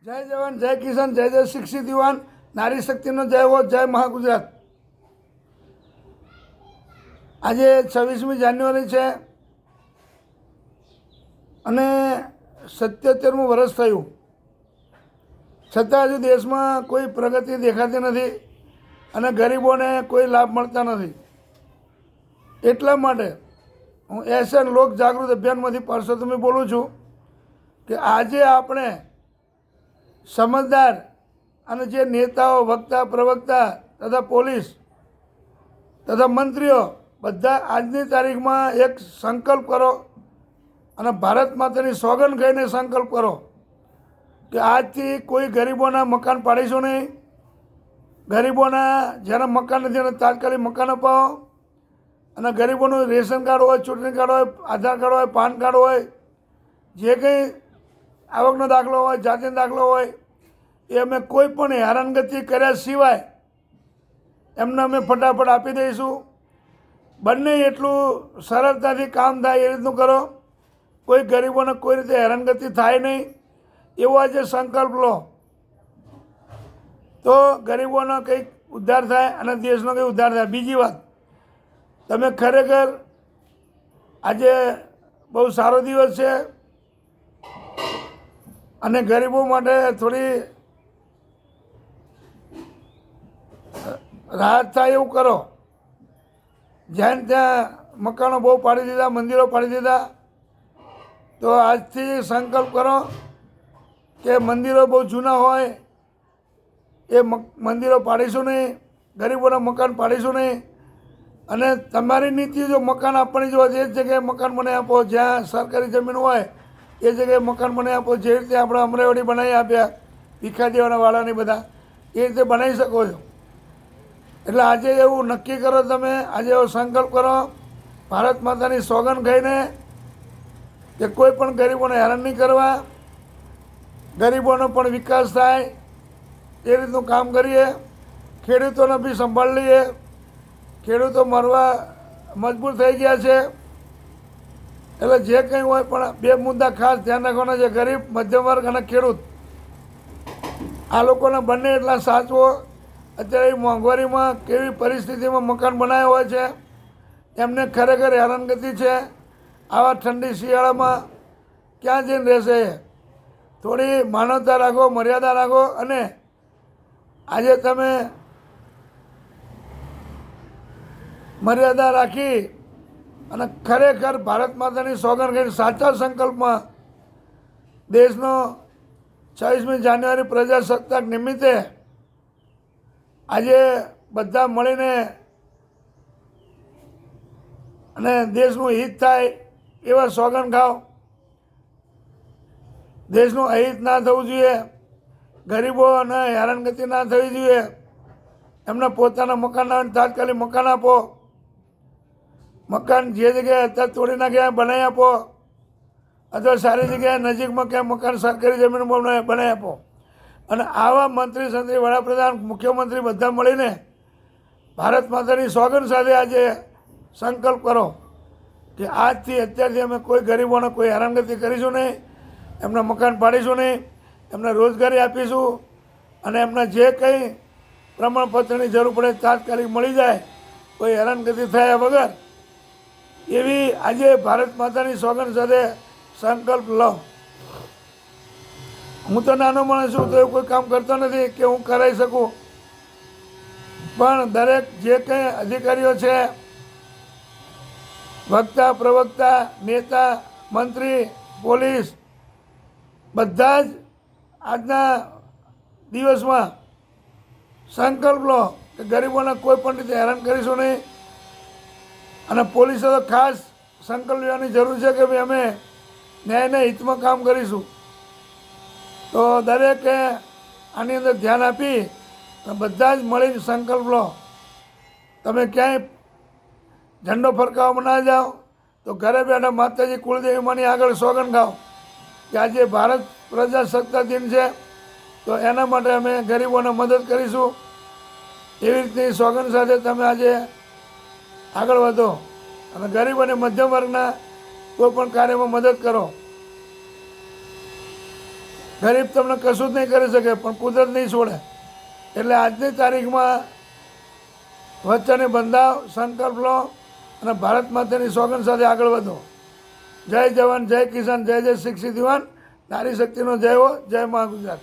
જય જવાન, જય કિસાન, જય જય શિક્ષિત યુવાન, નારી શક્તિનો જય હો, જય મહાગુજરાત. આજે 26મી જાન્યુઆરી છે અને 77મું વર્ષ થયું, છતાં હજુ દેશમાં કોઈ પ્રગતિ દેખાતી નથી અને ગરીબોને કોઈ લાભ મળતા નથી. એટલા માટે હું એસએન લોક જાગૃત અભિયાનમાંથી પરસોત્તમી બોલું છું કે આજે આપણે સમજદાર અને જે નેતાઓ, વક્તા, પ્રવક્તા તથા પોલીસ તથા મંત્રીઓ બધા આજની તારીખમાં એક સંકલ્પ કરો અને ભારત માતાની સોગંદ ખાઈને સંકલ્પ કરો કે આજથી કોઈ ગરીબોના મકાન પાડીશું નહીં. ગરીબોના જેના મકાન નથી એને તાત્કાલિક મકાન અપાવો અને ગરીબોનું રેશન કાર્ડ હોય, ચૂંટણી કાર્ડ હોય, આધાર કાર્ડ હોય, પાન કાર્ડ હોય, જે કંઈ આવકનો દાખલો હોય, જાતિનો દાખલો હોય, એ અમે કોઈ પણ હેરાનગતિ કર્યા સિવાય એમને અમે ફટાફટ આપી દઈશું. બંને એટલું સરળતાથી કામ થાય એ રીતનું કરો. કોઈ ગરીબોને કોઈ રીતે હેરાનગતિ થાય નહીં એવો આજે સંકલ્પ લો તો ગરીબોનો કંઈક ઉદ્ધાર થાય અને દેશનો કંઈક ઉદ્ધાર થાય. બીજી વાત, તમે ખરેખર આજે બહુ સારો દિવસ છે અને ગરીબો માટે થોડી રાહત થાય એવું કરો. જ્યાં ત્યાં મકાનો બહુ પાડી દીધા, મંદિરો પાડી દીધા, તો આજથી સંકલ્પ કરો કે મંદિરો બહુ જૂના હોય એ મંદિરો પાડીશું નહીં, ગરીબોના મકાન પાડીશું નહીં. અને તમારી નીતિ જો મકાન આપવાની જો એ જગ્યાએ મકાન મને આપો, જ્યાં સરકારી જમીન હોય એ જગ્યાએ મકાન મને આપો. જે રીતે આપણે અમરાવડી બનાવી આપ્યા ભીખાજીવાળા વાળાની બધા, એ રીતે બનાવી શકો છો. એટલે આજે એવું નક્કી કરો, તમે આજે એવો સંકલ્પ કરો ભારત માતાની સોગંદ ખાઈને કે કોઈ પણ ગરીબોને હેરાન નહીં કરવા, ગરીબોનો પણ વિકાસ થાય એ રીતનું કામ કરીએ. ખેડૂતોને બી સંભાળ લઈએ. ખેડૂતો મરવા મજબૂર થઈ ગયા છે. એટલે જે કંઈ હોય પણ બે મુદ્દા ખાસ ધ્યાન રાખવાના છે: ગરીબ, મધ્યમ વર્ગ અને ખેડૂત. આ લોકોને બંને એટલા સાચવો. અત્યારે મોંઘવારીમાં કેવી પરિસ્થિતિમાં મકાન બનાવ્યા હોય છે, એમને ખરેખર હેરાનગતિ છે. આવા ઠંડી શિયાળામાં ક્યાં જઈને રહેશે? થોડી માનવતા રાખો, મર્યાદા રાખો. અને આજે તમે મર્યાદા રાખી અને ખરેખર ભારત માતાની સોગંદ ખાઈને સાચા સંકલ્પમાં દેશનો 26મી જાન્યુઆરી પ્રજાસત્તાક નિમિત્તે આજે બધા મળીને અને દેશનું હિત થાય એવા સોગંદ ખાઓ. દેશનું અહિત ના થવું જોઈએ, ગરીબોને હેરાનગતિ ના થવી જોઈએ. એમને પોતાના મકાન આવે તાત્કાલિક મકાન આપો. મકાન જે જગ્યાએ અત્યારે તોડી નાખ્યા બનાવી આપો, અથવા સારી જગ્યાએ નજીકમાં ક્યાંય મકાન સરકારી જમીન બનાવી આપો. અને આવા મંત્રી, સંત્રી, વડાપ્રધાન, મુખ્યમંત્રી બધા મળીને ભારત માતાની સોગંદ સાથે આજે સંકલ્પ કરો કે આજથી અત્યારથી અમે કોઈ ગરીબોને કોઈ હેરાનગતિ કરીશું નહીં, એમને મકાન પાડીશું નહીં, એમને રોજગારી આપીશું અને એમને જે કંઈ પ્રમાણપત્રની જરૂર પડે તાત્કાલિક મળી જાય, કોઈ હેરાનગતિ થયા વગર. એવી આજે ભારત માતાની સોગંદ સાથે સંકલ્પ લો. હું તો નાનો માણસ છું, તો એવું કોઈ કામ કરતો નથી કે હું કરાવી શકું. પણ દરેક જે કંઈ અધિકારીઓ છે, વક્તા, પ્રવક્તા, નેતા, મંત્રી, પોલીસ, બધા જ આજના દિવસમાં સંકલ્પ લો કે ગરીબોને કોઈ પણ રીતે હેરાન કરીશું નહીં. અને પોલીસે તો ખાસ સંકલ્પ લેવાની જરૂર છે કે ભાઈ અમે ન્યાયના હિતમાં કામ કરીશું. તો દરેકે આની અંદર ધ્યાન આપી બધા જ મળીને સંકલ્પ લો. તમે ક્યાંય ઝંડો ફરકાવવામાં ના જાઓ, તો ઘરે બેઠા માતાજી કુળદેવીમાંની આગળ સોગંદ ખાઓ કે આજે ભારત પ્રજાસત્તાક દિન છે, તો એના માટે અમે ગરીબોને મદદ કરીશું. એવી રીતની સોગંદ સાથે તમે આજે આગળ વધો અને ગરીબ અને મધ્યમ વર્ગના કોઈ પણ કાર્યમાં મદદ કરો. ગરીબ તમને કશું જ નહીં કરી શકે, પણ કુદરત નહીં છોડે. એટલે આજની તારીખમાં વચ્ચેને બંધાવ, સંકલ્પ લો અને ભારત માતાની સોગંદ સાથે આગળ વધો. જય જવાન, જય કિસાન, જય જય શિક્ષિત યુવાન, નારી શક્તિનો જય હો. જય મા ગુજરાત.